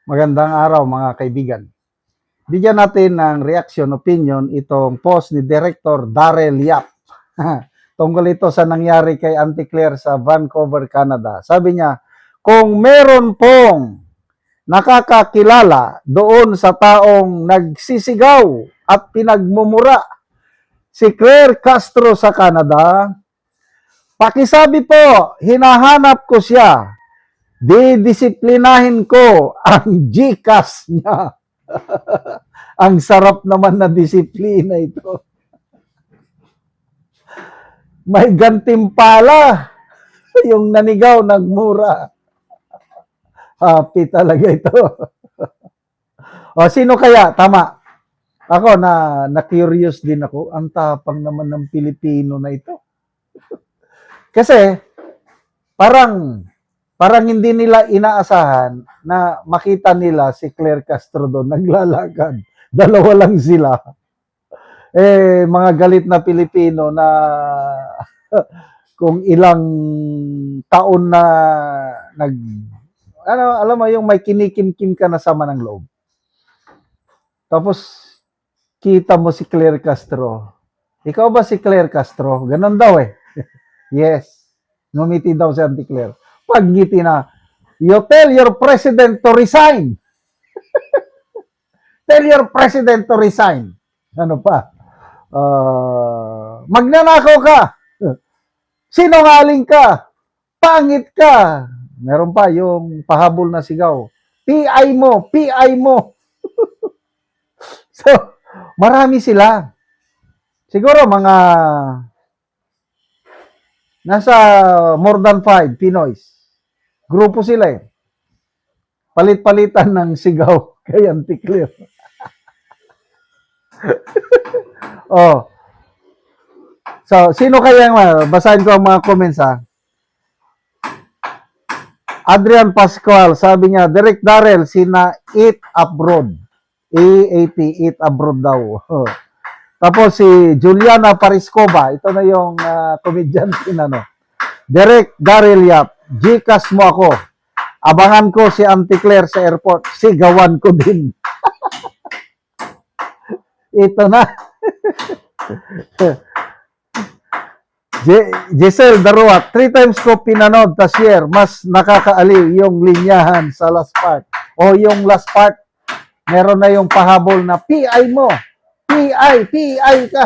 Magandang araw mga kaibigan. Bigyan natin ng reaction, opinion itong post ni Director Darrell Yap. Tungkol ito sa nangyari kay Auntie Claire sa Vancouver, Canada. Sabi niya, kung meron pong nakakakilala doon sa taong nagsisigaw at pinagmumura si Claire Castro sa Canada, pakisabi po, hinahanap ko siya. Didisiplinahin ko ang GCash niya. Ang sarap naman na disiplina ito. May gantimpala. Yung nanigaw, nagmura. Happy talaga ito. O, sino kaya? Tama. Ako, na-curious din ako. Ang tapang naman ng Pilipino na ito. Kasi, parang hindi nila inaasahan na makita nila si Claire Castro doon naglalakad. Dalawa lang sila. Mga galit na Pilipino na kung ilang taon na alam mo yung may kinikim-kim ka na sama ng loob. Tapos, kita mo si Claire Castro. Ikaw ba si Claire Castro? Ganon daw eh. Yes. Ngumiti daw si Auntie Claire. Pagngiti na, you tell your president to resign. Tell your president to resign. Ano pa? Magnanakaw ka. Sinungaling ka. Pangit ka. Meron pa yung pahabol na sigaw. PI mo, PI mo. So, marami sila. Siguro mga nasa more than 5 Pinoys. Grupo sila eh. Palit-palitan ng sigaw kay Auntie Claire. Oh. So, sino kaya basahin ko ang mga comments ha. Adrian Pascual, sabi niya, Direk Darrell, sina Eat Abroad. EAT, Eat Abroad daw. Tapos si Juliana Pariscova, ito na yung comedian ano. Direk Darrell Yap, GCash mo ako. Abangan ko si Auntie Claire sa airport. Sigawan ko din. Ito na. Giselle Daruat, 3 times ko pinanood ta share, mas nakakaaliw yung linyahan sa last part. O yung last part, meron na yung pahabol na PI mo. PI ka.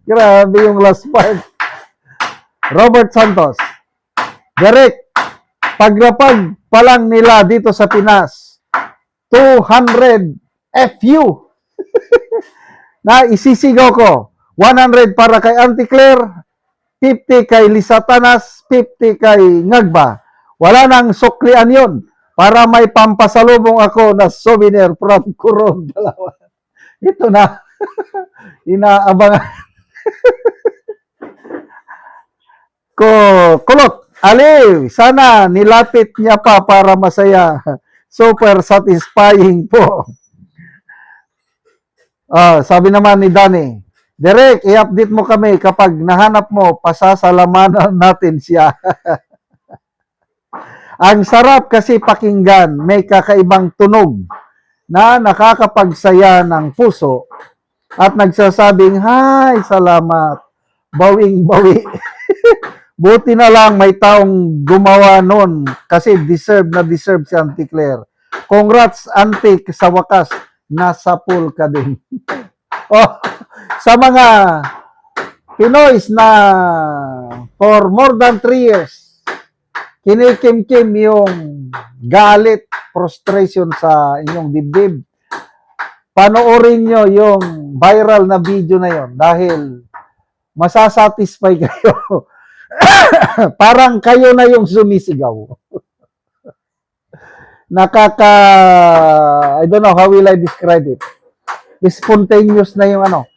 Grabe yung last part. Robert Santos, Derek, pagrapag pa lang nila dito sa Pinas, 200 FU na isisigaw ko. 100 para kay Auntie Claire, 50 kay Lisa Tanas, 50 kay Ngagba. Wala nang suklian yun para may pampasalubong ako na souvenir from Coron, Palawan. Ito na. Inaabangan. Kulot, aliw, sana nilapit niya pa para masaya. Super satisfying po. Sabi naman ni Danny, Derek, i-update mo kami kapag nahanap mo, pasasalamanan natin siya. Ang sarap kasi pakinggan, may kakaibang tunog na nakakapagsaya ng puso at nagsasabing, "Hi, salamat, bawing-bawi." Buti na lang may taong gumawa nun kasi deserve si Auntie Claire. Congrats, Auntie, sa wakas, nasa pool ka din. Sa mga Pinoys na for more than 3 years, kinikim-kim yung galit, frustration sa inyong dibdib, panoorin nyo yung viral na video na yon dahil masasatisfy kayo. Parang kayo na yung sumisigaw. I don't know how will I describe it. Spontaneous na yung ano.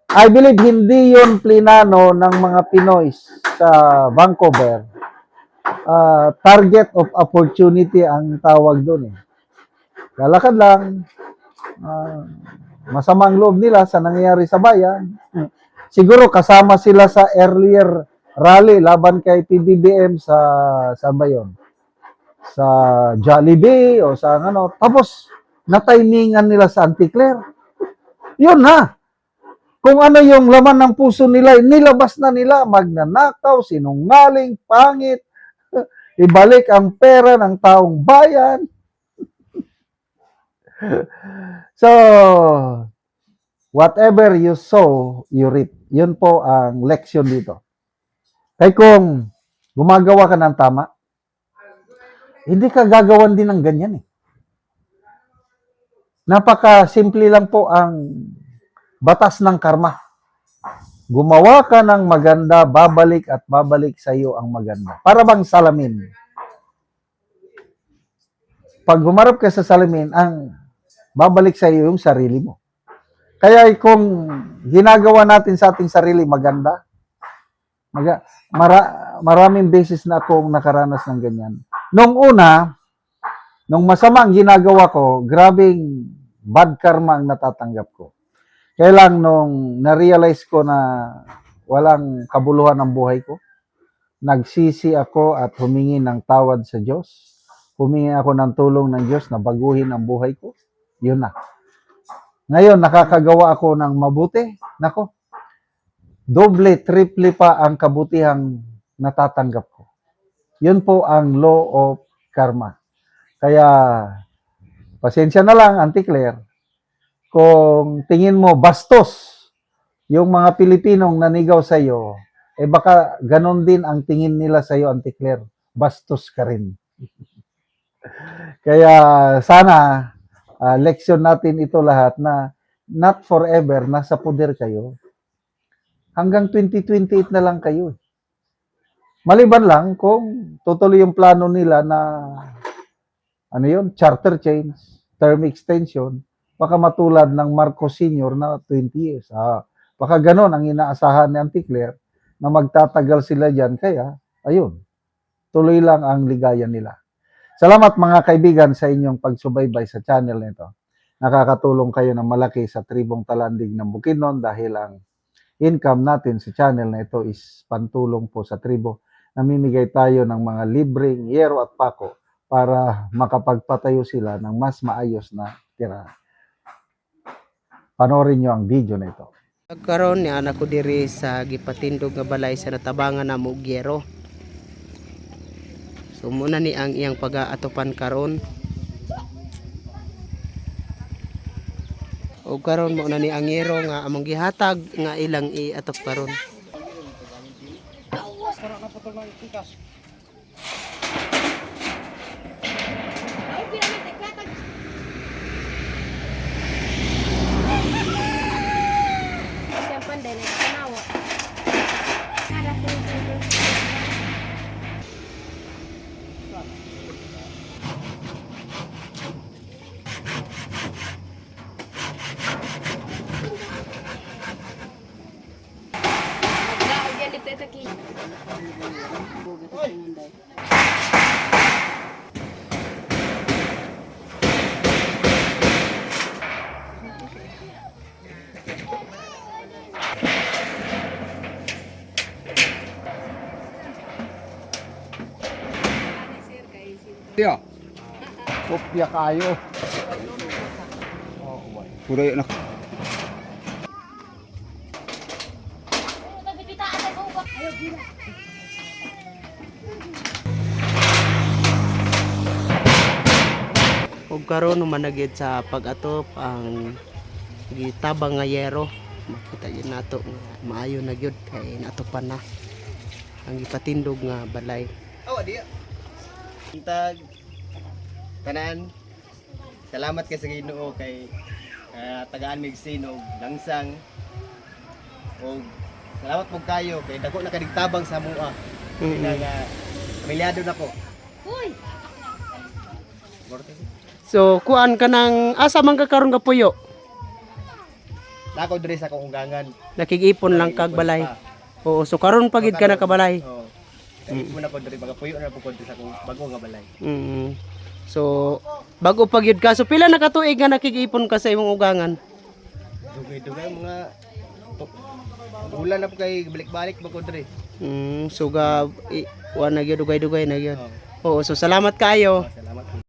I believe hindi yun plinano ng mga Pinoys sa Vancouver. Target of opportunity ang tawag doon eh. Lalakad lang. Masamang loob nila sa nangyayari sa bayan. Siguro kasama sila sa earlier rally laban kay PBBM sa Bayon. sa Jollibee o sa ano, tapos natimingan nila sa Auntie Claire. Yun na. Kung ano yung laman ng puso nila, nilabas na nila, magnanakaw, sinungaling, pangit, ibalik ang pera ng taong bayan. So, whatever you sow, you reap. Yun po ang leksyon dito. Kaya kung gumagawa ka ng tama, hindi ka gagawan din ng ganyan eh. Napaka-simple lang po ang batas ng karma. Gumawa ka ng maganda, babalik at babalik sa iyo ang maganda. Para bang salamin. Pag humarap ka sa salamin, ang babalik sa iyo yung sarili mo. Kaya kung ginagawa natin sa ating sarili maganda, maraming beses na akong nakaranas ng ganyan. Nung una, nung masama ang ginagawa ko, grabing bad karma ang natatanggap ko. Kaya lang nung na-realize ko na walang kabuluhan ang buhay ko, nagsisi ako at humingi ng tawad sa Diyos. Humingi ako ng tulong ng Diyos na baguhin ang buhay ko. Yun na. Ngayon, nakakagawa ako ng mabuti. Nako, doble, triple pa ang kabutihang natatanggap ko. Yun po ang law of karma. Kaya, pasensya na lang, Auntie Claire, kung tingin mo bastos yung mga Pilipinong nanigaw sa iyo, eh baka ganon din ang tingin nila sa iyo, Auntie Claire. Bastos ka rin. Kaya sana leksyon natin ito lahat na not forever, nasa poder kayo. Hanggang 2028 na lang kayo. Maliban lang kung tutuloy yung plano nila na ano yun, charter change, term extension, baka matulad ng Marcos Sr. na 20 years. Baka ganon ang inaasahan ni Auntie Claire na magtatagal sila dyan. Kaya, ayun, tuloy lang ang ligaya nila. Salamat mga kaibigan sa inyong pagsubaybay sa channel nito. Nakakatulong kayo ng malaki sa tribong Talandig ng Bukidnon dahil ang income natin sa channel na ito is pantulong po sa tribo. Namimigay tayo ng mga libreng yero at pako para makapagpatayo sila ng mas maayos na tirahan. Panoorin nyo ang video na ito. Karon ni anak ko diri sa gipatindog nga balay sa natabangan na Mugyero. So muna ni ang iyang pag-aatopan karon. O karon mo na ni ang yero nga among gihatag nga ilang iatok karon. Tiyo. Kopya kayo. Puro yun ako. Og karon managid sa pag-atop ang gitabang nga yero. Makita yun nato nga maayo na gyud kay natopan na ang gipatindog nga balay. Oh, adiya. Tag tanan. Salamat kay sa Ginoo kay tagaan mig sinog langsang. Og salamat po kayo kay dako na kadigtabang sa mua. Nga pamilyado na ko. Uy. So kuan ka nang asa man ka karon ka puyo? Nako diri sa akong ugangan. Nakig-ipon lang kag balay. Oo, so karon pagid ka na kabalay. Oo. Kay mo na ko diri magapuyo na po ko diri sa akong bago nga balay. So bago pagyud ka. So pila na ka tuig nga nakig-ipon ka sa imong ugangan? Dugay-dugay mga bulan na po kay balik-balik ba ko diri. So ga wa na gyud dugay-dugay na gyud. Oo, so salamat kayo. Salamat.